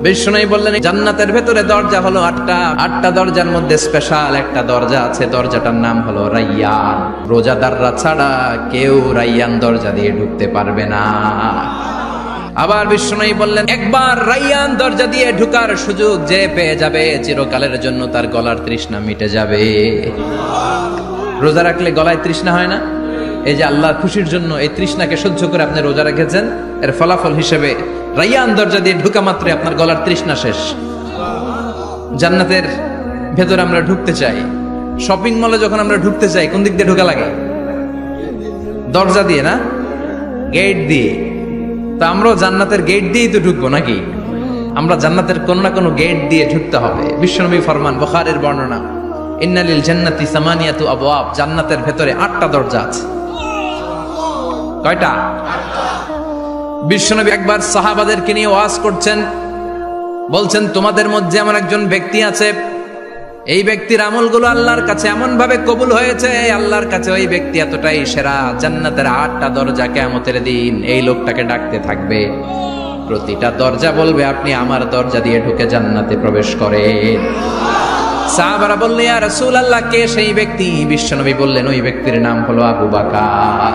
বিষ্ণু বললেন জান্নাতের ভেতরে দরজা হলো 8টা দরজার মধ্যে স্পেশাল একটা দরজা আছে, দরজাটার নাম হলো রাইয়ান। রোজাদাররা ছাড়া কেউ রাইয়ান দরজা দিয়ে ঢুকতে পারবে না। আবার বিষ্ণু বললেন একবার রাইয়ান দরজা দিয়ে ঢুকার সুযোগ যে পেয়ে যাবে চিরকালের জন্য তার গলার তৃষ্ণা মিটে যাবে। রোজা রাখলে গলায় তৃষ্ণা হয় না? এই যে আল্লাহর খুশির জন্য এই তৃষ্ণাকে সহ্য করে আপনি রোজা রেখেছেন, এর ফলাফল হিসেবে রাইয়ান দরজা দিয়ে ঢুকা মাত্রই আপনার গলার তৃষ্ণা শেষ। জান্নাতের ভেতরে আমরা ঢুকতে চাই, শপিং মলে যখন আমরা ঢুকতে চাই কোন দিক দিয়ে ঢোকা লাগে? দরজা দিয়ে না, গেট দিয়ে। তা আমরাও জান্নাতের গেট দিয়েই তো ঢুকবো নাকি? আমরা জান্নাতের কোনো না কোনো গেট দিয়ে ঢুকতে হবে। বিশ্বনবী ফরমান, বুখারীর বর্ণনা, ইন্নালিল জান্নাতি সামানিয়াতু আবওয়াব, জান্নাতের ভেতরে 8টা দরজা আছে। কয়টা? বিশ্বনবী একবার সাহাবাদেরকে নিয়ে ওয়াজ করছেন, বলছেন তোমাদের মধ্যে এমন একজন ব্যক্তি আছে, এই ব্যক্তির আমলগুলো আল্লাহর কাছে এমন ভাবে কবুল হয়েছে, আল্লাহর কাছে ওই ব্যক্তি এতটাই সেরা, জান্নাতের 8টা দরজা কিয়ামতের দিন এই লোকটাকে ডাকতে থাকবে। প্রতিটা দরজা বলবে আপনি আমার দরজা দিয়ে ঢুকে জান্নাতে প্রবেশ করেন। সাহাবারা বললেন ইয়া রাসূলুল্লাহ, কে সেই ব্যক্তি? বিশ্বনবী বললেন ওই ব্যক্তির নাম হলো আবু বকর।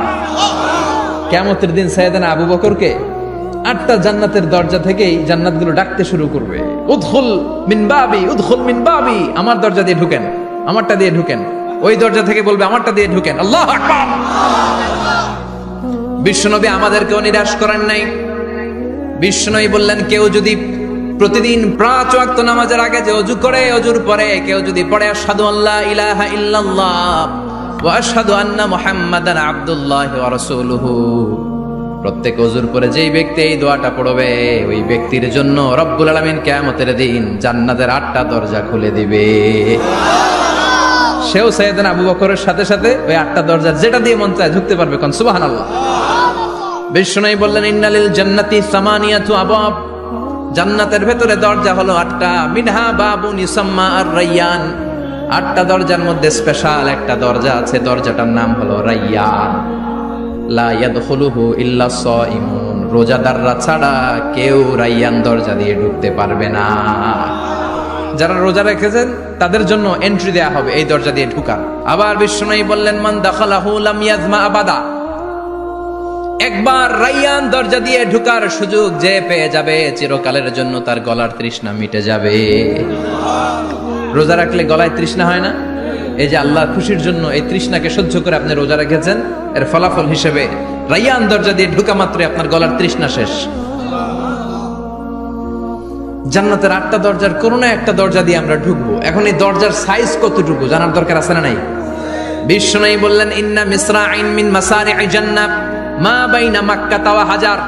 কিয়ামতের দিন সাইয়েদনা আবু বকরকে 8টা জান্নাতের দরজা থেকেই জান্নাতগুলো ডাকতে শুরু করবে, উদখুল মিন বাবি, উদখুল মিন বাবি, আমার দরজা দিয়ে ঢুকেন, আমারটা দিয়ে ঢুকেন। ওই দরজা থেকে বলবে আমারটা দিয়ে ঢুকেন। আল্লাহু আকবার। বিশ্বনবী আমাদেরকেও নিরাশ করেন নাই। বিশ্বনবী বললেন কেউ যদি প্রতিদিন 5 ওয়াক্ত নামাজের আগে যে ওযু করে, ওযুর পরে কেউ যদি পড়ে আশহাদু আল্লা ইলাহা ইল্লাল্লাহ ওয়া আশহাদু আন্না মুহাম্মাদান আবদুল্লাহি ওয়া রাসূলুহু, প্রত্যেক ওযুর পরে যেই ব্যক্তি এই দোয়াটা পড়বে ওই ব্যক্তির জন্য রব্বুল আলামিন কিয়ামতের দিন জান্নাতের 8টা দরজা খুলে দিবে। সেও সাইয়েদনা আবু বকরের সাথে সাথে ওই 8টা দরজার যেটা দিয়ে মন চায় ঢুকতে পারবে। কোন সুবহানাল্লাহ। বিষ্ণু বললেন ইন্নালিল জান্নাতি সামানিয়াতু আবওয়াব, জান্নাতের ভেতরে দরজা হলো 8টা, মিনহা বাবুন ইউসাম্মা আর-রাইয়ান, 8টা দরজার মধ্যে স্পেশাল একটা দরজা আছে, দরজাটার নাম হলো রাইয়ান। লা ইয়াদখুলুহু ইল্লা সাইমুন, রোজাদাররা ছাড়া কেউ রাইয়ান দরজা দিয়ে ঢুকতে পারবে না। যারা রোজা রেখেছেন তাদের জন্য এন্ট্রি দেয়া হবে এই দরজা দিয়ে ঢুকার। আবার বিষ্ণু বললেন মান দাখালাহু লাম ইয়াজমা আবাদা, একবার রাইয়ান দরজা দিয়ে ঢুকার সুযোগ যে পেয়ে যাবে চিরকালের জন্য তার গলার তৃষ্ণা মিটে যাবে। রোজা রাখলে গলায় তৃষ্ণা হয় না? এই যে আল্লাহর খুশির জন্য এই তৃষ্ণাকে সহ্য করে আপনি রোজা রেখেছেন, এর ফলাফল হিসেবে রাইয়ান দরজা দিয়ে ঢুকা মাত্রই আপনার গলার তৃষ্ণা শেষ। জান্নাতের 8টা দরজার কোন না একটা দরজা দিয়ে আমরা ঢুকবো। এখন এই দরজার সাইজ কতটুকু জানার দরকার আছে না নাই? বিষ্ণু বললেন ইন্না মিসরাইন মিন মাসারি'i জান্নাত মা বাইনা মাক্কা ওয়া হাজার,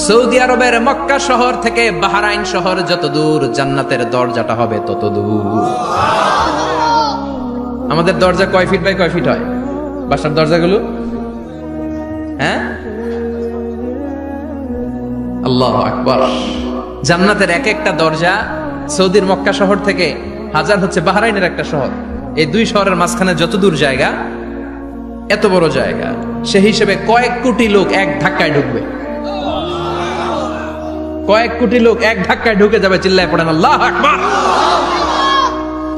সৌদি আরবের মক্কা শহর থেকে বাহরাইন শহর যত দূর, জান্নাতের দরজাটা হবে তত দূর। আমাদের দরজা কয় ফিট বাই কয় ফিট হয়? বাসার দরজাগুলো হ্যাঁ, আল্লাহু আকবার। জান্নাতের এক একটা দরজা সৌদির মক্কা শহর থেকে হাজার হচ্ছে বাহরাইনের একটা শহর, এই দুই শহরের মাঝখানে যত দূর জায়গা, এত বড় জায়গা, সেই হিসেবে কয়েক কোটি লোক এক ধাক্কায় ঢুকবে। কয়েক কোটি লোক এক ধাক্কায় ঢুকে যাবে। চিল্লায় পড়েন আল্লাহু আকবার।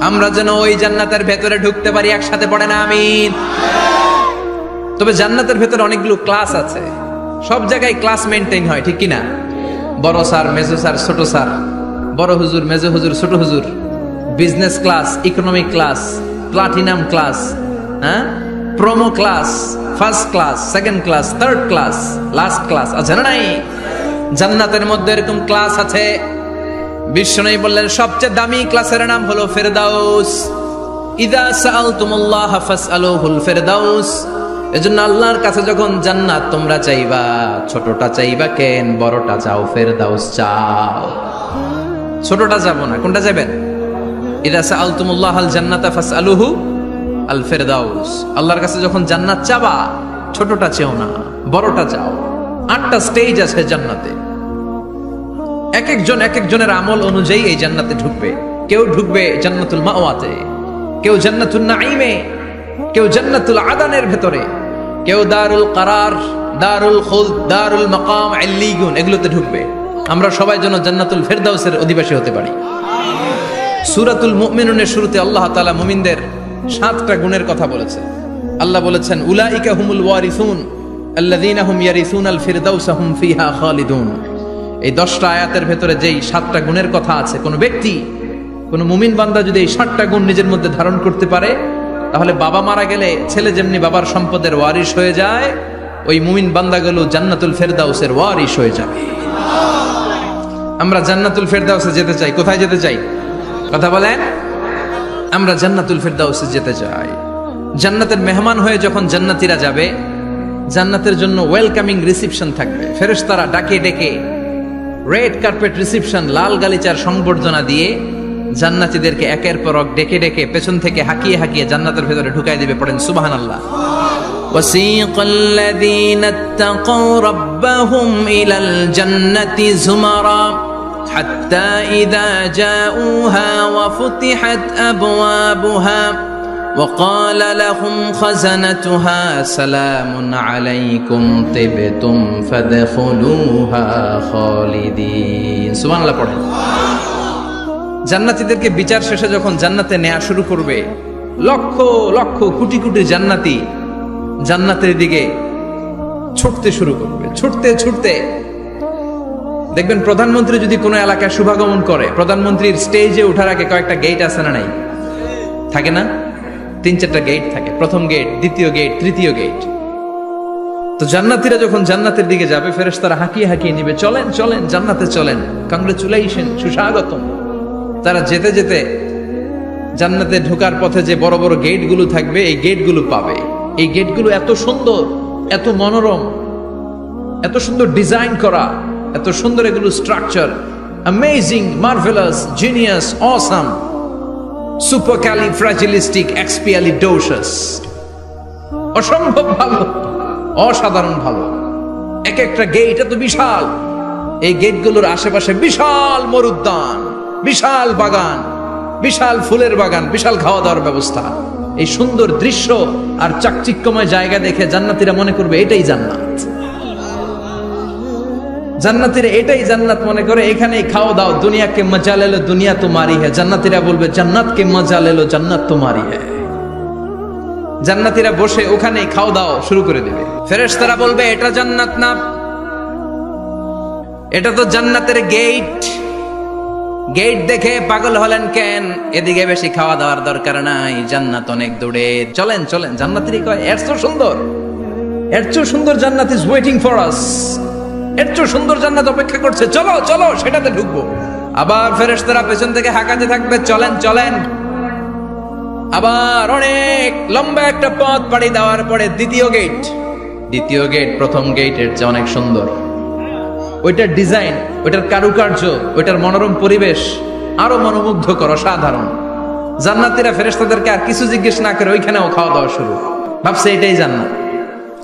আমরা যেন ওই জান্নাতের ভেতরে ঢুকতে পারি, একসাথে পড়েন আমিন। তবে জান্নাতের ভেতরে অনেকগুলো ক্লাস আছে, সব জায়গায় ক্লাস মেইনটেইন হয়, ঠিক কিনা? বড় স্যার, মেজো স্যার, ছোট স্যার, বড় হুজুর, মেজো হুজুর, ছোট হুজুর, business class, economic class, platinum class, হ্যাঁ, promo class, first class, second class, third class, last class আছে না নাই? জান্নাতের মধ্যে এরকম ক্লাস আছে। বিষ্ণু বললেন সবচেয়ে দামি ক্লাসের নাম হলো ফেরদাউস। ইযা সাআলতুমুল্লাহ ফাসআলুহুল ফেরদাউস, এজন্য আল্লাহর কাছে যখন জান্নাত তোমরা চাইবা, ছোটটা চাইবা কেন, বড়টা চাও, ফেরদাউস চাও। ছোটটা যাবো না, কোনটা যাবেন? ইযা সাআলতুমুল্লাহাল জান্নাতা ফাসআলুহু আল ফেরদাউস, আল্লাহর কাছে যখন জান্নাত চাবা ছোটটা চেও না, বড়টা চাও। 8টা স্টেজ আছে জান্নাতে, এক একজন এক একজনের আমল অনুযায়ী এই জান্নাতে ঢুকবে। কেউ ঢুকবে জান্নাতুল মাওয়াতে, কেউ জান্নাতুল নাঈমে, কেউ জান্নাতুল আদানের ভেতরে, কেউ দারুল কারার, দারুল খুলদ, দারুল মাকাম, ইল্লিগুন, এগুলোতে ঢুকবে। আমরা সবাই যেন জান্নাতুল ফেরদাউসের অধিবাসী হতে পারি। সূরাতুল মুমিনুনের শুরুতে আল্লাহ তাআলা মুমিনদের 7টা গুণের কথা বলেছে। আল্লাহ বলেছেন উলাইকা হুমুল ওয়ারিসুন আল্লাযীনা হুম ইয়ারিসুনাল ফিরদাউসা হুম ফিহা খালিদুন। এই 10টা আয়াতের ভেতরে যেই 7টা গুণের কথা আছে, কোন ব্যক্তি, কোন মুমিন বান্দা যদি এই 7টা গুণ নিজের মধ্যে ধারণ করতে পারে, তাহলে বাবা মারা গেলে ছেলে যেমনি বাবার সম্পদের ওয়ারিশ হয়ে যায়, ওই মুমিন বান্দাগুলো জান্নাতুল ফেরদাউসের ওয়ারিশ হয়ে যাবে। আমরা জান্নাতুল ফেরদাউসে যেতে চাই। কোথায় যেতে চাই? কথা বলেন। আমরা জান্নাতুল ফেরদাউসে যেতে চাই। জান্নাতের মেহমান হয়ে যখন জান্নাতীরা যাবে, জান্নাতের জন্য ওয়েলকামিং রিসিপশন থাকবে। ফেরেশতারা ডাকে ডেকে রেড কার্পেট রিসিপশন, লাল গালিচার সংবর্ধনা দিয়ে জান্নাতীদেরকে একের পর এক ডেকে ডেকে পেছন থেকে হাঁকিয়ে হাঁকিয়ে জান্নাতের ভেতরে ঢুকাই দিবে। পড়েন সুবহানাল্লাহ। وَسِيقَ الَّذِينَ اتَّقَوْا رَبَّهُمْ إِلَى الْجَنَّةِ زُمَرًا حَتَّى إِذَا جَاءُوهَا وَفُتِحَتْ أَبْوَابُهَا وَقَالَ لَهُمْ خَزَنَتُهَا سَلَامٌ عَلَيْكُمْ طِبْتُمْ فَادْخُلُوهَا خَالِدِينَ। সুবহানাল্লাহ পড়েন। জান্নাতীদেরকে বিচার শেষে যখন জান্নাতে নেওয়া শুরু করবে, লক্ষ লক্ষ কোটি কোটি জান্নাতি জান্নাতের দিকে ছুটতে শুরু করবে। ছুটতে ছুটতে দেখবেন প্রধানমন্ত্রী যদি কোনো এলাকায় শুভাগমন করে, প্রধানমন্ত্রীর স্টেজে ওঠার আগে কয়েকটা গেট আছে না নাই? থাকে না? 3-4টা গেট থাকে। প্রথম গেট, দ্বিতীয় গেট, তৃতীয় গেট। তো জান্নাতীরা যখন জান্নাতের দিকে যাবে, ফেরেশতারা হাঁকিয়ে হাঁকিয়ে নিবে, চলেন চলেন জান্নাতে চলেন, কংগ্রেচুলেশন, সুস্বাগতম। তারা যেতে যেতে জান্নাতে ঢোকার পথে যে বড় বড় গেটগুলো থাকবে, এই গেটগুলো পাবে। এই গেটগুলো এত সুন্দর, এত মনোরম, এত সুন্দর ডিজাইন করা, এত সুন্দর এগুলো structure, amazing, marvellous, genius, awesome, supercalifragilistic expialidocious, অসম্ভব ভালো, অসাধারণ ভালো। এক একটা গেট এত বিশাল। এই গেটগুলোর আশেপাশে বিশাল মরুদ্যান, বিশাল বাগান, বিশাল ফুলের বাগান, বিশাল খাওয়া দাওয়ার ব্যবস্থা। এই সুন্দর দৃশ্য আর চাকচিক্যময় জায়গা দেখে জান্নাতীরা মনে করবে এটাই জান্নাত। জান্নাতীরা এটাই জান্নাত মনে করে, এখানেই খাও দাও, দুনিয়াকে মজা লে লো দুনিয়া তোমারি হ্যায়। জান্নাতীরা বলবে জান্নাতকে মজা লে লো জান্নাত তোমারি হ্যায়। জান্নাতীরা বসে ওখানেই খাও দাও শুরু করে দেবে। ফেরেশতারা বলবে এটা জান্নাত না, এটা তো জান্নাতের গেট। গেট দেখে পাগল হলেন কেন? এদিকে বেশি খাওয়া দাওয়ার দরকার নাই, জান্নাত অনেক দূরে, চলেন চলেন। জান্নাতীরা কয় এর চেয়ে সুন্দর, এর চেয়ে সুন্দর জান্নাত ইজ ওয়েটিং ফর আস, এর চেয়ে সুন্দর জান্নাত অপেক্ষা করছে, চলো চলো সেটাতে ঢুকবো। আবার ফেরেশতারা পেছন থেকে হাঁকাতে থাকবে, চলেন চলেন। আবার অনেক লম্বা একটা পথ পাড়ি দেওয়ার পরে দ্বিতীয় গেট। দ্বিতীয় গেট প্রথম গেটের চেয়ে অনেক সুন্দর। ওইটার ডিজাইন, ওইটার কারুকার্য, ওইটার মনোরম পরিবেশ আরো মনোমুগ্ধকর, অসাধারণ। জান্নাতীরা ফেরেশতাদেরকে আর কিছু জিজ্ঞেস না করে ওইখানেও খাওয়া দাওয়া শুরু। ভাবছে এটাই জান্নাত,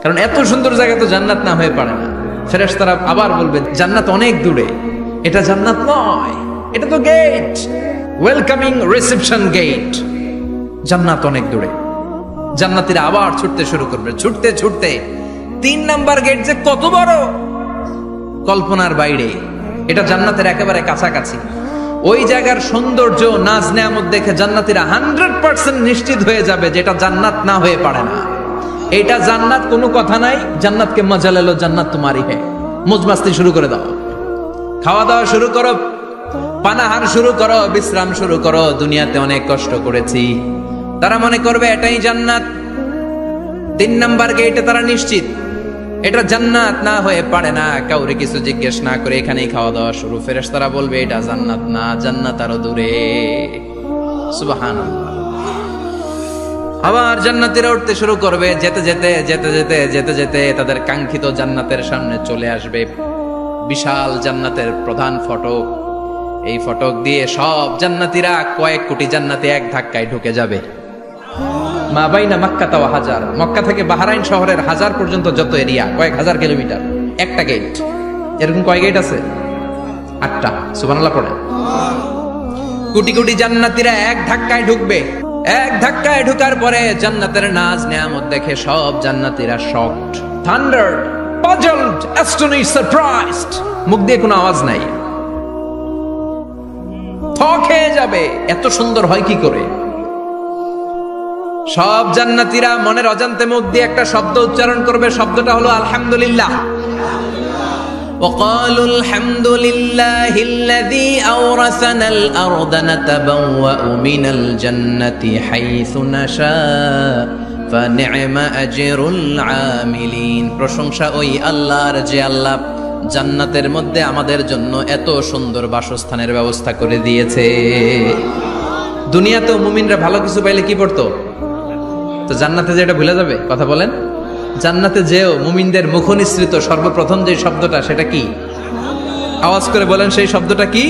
কারণ এত সুন্দর জায়গা তো জান্নাত না হয়ে পারে না। ফেরেশতারা আবার বলবে জান্নাত অনেক দূরে, এটা জান্নাত নয়, এটা তো গেট, ওয়েলকামিং রিসেপশন গেট, জান্নাত অনেক দূরে। জান্নাতীরা আবার ছুটতে শুরু করবে। ছুটতে ছুটতে 3 নাম্বার গেট যে কত বড়, কল্পনার বাইরে। এটা জান্নাতের একেবারে কাছাকাছি। ওই জায়গার সৌন্দর্য, নাজ নেয়ামত দেখে জান্নাতীরা 100% নিশ্চিত হয়ে যাবে যে এটা জান্নাত না হয়ে পারে না, এটা জান্নাত, কোনো কথা নাই। জান্নাতকে মজা লে লো জান্নাত তোমারি হ্যায়। মজমাস্তি শুরু করে দাও, খাওয়া দাওয়া শুরু করো, পানাহার শুরু করো, বিশ্রাম শুরু করো। দুনিয়াতে অনেক কষ্ট করেছি। তারা মনে করবে এটাই জান্নাত। 3 নাম্বার গেটে তারা নিশ্চিত এটা জান্নাত না হয়ে পারে না। কাউরে কিছু জিজ্ঞেস না করে এখানেই খাওয়া দাওয়া শুরু। ফেরেশতারা বলবে এটা জান্নাত না, জান্নাত আরো দূরে। সুবহানাল্লাহ। আবার জান্নাতীরা উঠতে শুরু করবে। যেতে যেতে যেতে যেতে যেতে যেতে তাদের কাঙ্ক্ষিত জান্নাতের সামনে চলে আসবে। বিশাল জান্নাতের প্রধান ফটক। এই ফটক দিয়ে সব জান্নাতীরা, কয়েক কোটি জান্নাতি এক ধাক্কায় ঢুকে যাবে। মা বাইনা মক্কা ওয়া হাজার, মক্কা থেকে বাহরাইন শহরের হাজার পর্যন্ত যত এরিয়া, কয়েক হাজার কিলোমিটার, একটা গেট। এরকম কয় গেট আছে? 8টা। সুবহানাল্লাহ পড়ে। কোটি কোটি জান্নাতীরা এক ধাক্কায় ঢুকবে। এক ধাক্কায় ঢুকার পরে জান্নাতের নাজ নেয়ামত দেখে সব জান্নাতীরা shocked, thunder, puzzled, astonished, surprised, মুখ দিয়ে কোনো আওয়াজ নাই, থক হয়ে যাবে, এত সুন্দর হয় কি করে। সব জান্নাতীরা মনের অজান্তে মুখ দিয়ে একটা শব্দ উচ্চারণ করবে, শব্দটা হলো আলহামদুলিল্লাহ। وقالوا الحمد لله الذي أورثنا الأرض نتبوأ من الجنة حيث نشاء فنعم أجر العاملين। প্রশংসা ওই আল্লাহর যে আল্লাহ জান্নাতের মধ্যে আমাদের জন্য এত সুন্দর বাসস্থানের ব্যবস্থা করে দিয়েছে। দুনিয়াতেও মুমিনরা ভালো কিছু পাইলে কি পড়তো? তো জান্নাতে যে এটা ভুলে যাবে? কথা বলেন। জান্নাতে যেও মুমিনদের মুখনিসৃত সর্বপ্রথম যে শব্দটা, সেটা কি? আওয়াজ করে বলেন, সেই শব্দটা কি?